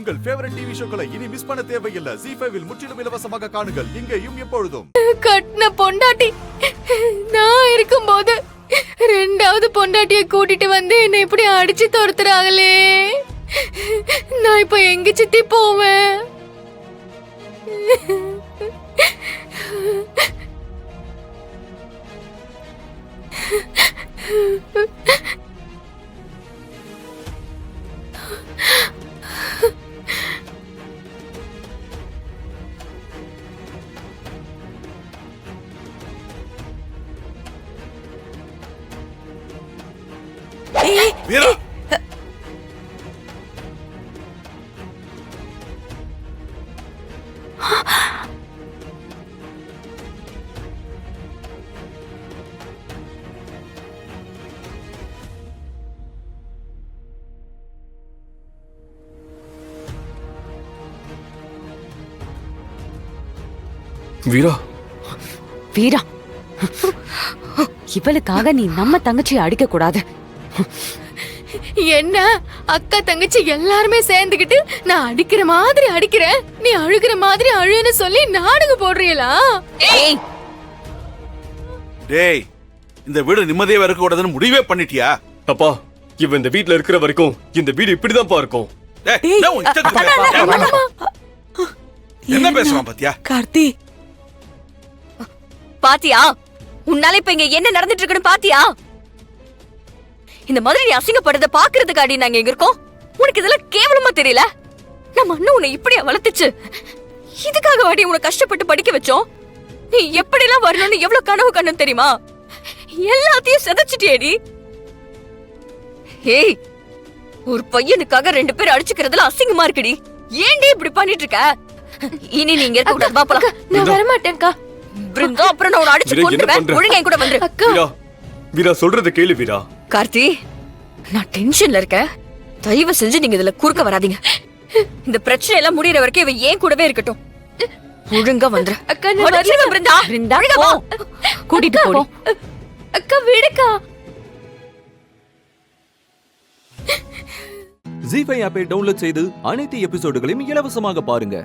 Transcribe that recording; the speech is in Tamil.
உங்கள் ஃபேவரட் டிவி ஷோக்களை இனி மிஸ் பண்ண தேவையில்லை. ZEE5 இல் முற்றிலும் இலவசமாக காணுங்கள். இங்கேயும் எப்பொழுதும். கட்டின பொண்டாட்டி நான் இருக்கும்போது ரெண்டாவது பொண்டாட்டியை கூட்டிட்டு வந்து என்ன இப்படி அடிச்சு துரத்துறாங்களே. நான் இப்ப எங்க சித்தி போவேன்? வீரா, வீரா வீரா, இவளுக்காக நீ நம்ம தங்கச்சியை அடிக்க கூடாது. என்ன அக்கா தங்கச்சி எல்லாருமே சேர்ந்துகிட்டு நான் அடிக்கிற மாதிரி அடிக்கிறேன், நீ அழுகிற மாதிரி அழுன்னு சொல்லி நாடகம் போடுறீங்களா? ஏய், டேய், இந்த வீடு நிம்மதியா இருக்க கூடாதுன்னு முடிவே பண்ணிட்டியா? அப்பா, இவன் இந்த வீட்ல இருக்கிற வரைக்கும் இந்த வீடு இப்படிதான் இருக்கும். டேய், நான் உன் இஷ்டத்துக்கு என்ன பேசுறான் பாத்தியா? கார்த்தி, பாத்தியா? உன்னால இப்ப இங்க என்ன நடந்துட்டு இருக்குன்னு பாத்தியா? இந்த மாதிரி நீ அசிங்கப்படுறத பாக்குறதுக்காடி நாங்க இங்க இருக்கோம். உனக்கு இதெல்லாம் கேவலமா தெரியல? நம்ம அண்ணன் உன்னை இப்படியா வளர்த்துச்சு? இதுக்காக வாடி உன்னை கஷ்டப்பட்டு படிக்க வச்சோம். நீ எப்படி எல்லாம் வரணும்னு எவ்வளவு கனவு கண்ணு தெரியுமா? எல்லாத்தையும் செதச்சிட்டியேடி. ஏய், ஒரு பையனுக்காக 2 பேர் அடிச்சுக்கிறதுல அசிங்கமா இருக்குடி. ஏன்டி இப்படி பண்ணிட்டு இருக்க? இனி நீங்க இருக்க கூடாது. வா போலாம். நான் வர மாட்டேன்க்கா. பிருந்தா, அப்புறம் நான் உன்னை அடிச்சு வீரா, என்ன கொன்னுடுவேன். பண்ற? ஒழுங்கா என் கூட வந்துரு. வீரா, வீரா சொல்றத கேளு வீரா. கார்த்தி, நான் டென்ஷன்ல இருக்கேன். தயவு செஞ்சு நீங்க இதுல குறுக்க வராதீங்க. இந்த பிரச்சனை எல்லாம் முடியற வரைக்கும் இவ ஏன் கூடவே இருக்கட்டும். ஒழுங்கா வந்துரு. அக்கா, நான் வரல. அடிச்சுக்க பிருந்தா. பிருந்தா, ஒழுங்கா போ. போ. கூட்டிட்டு அக்கா, போடி. அக்கா விடுக்கா. ZEE5 ஆப்பை டவுன்லோட் செய்து அனைத்து எபிசோடுகளையும் இலவசமாக பாருங்க.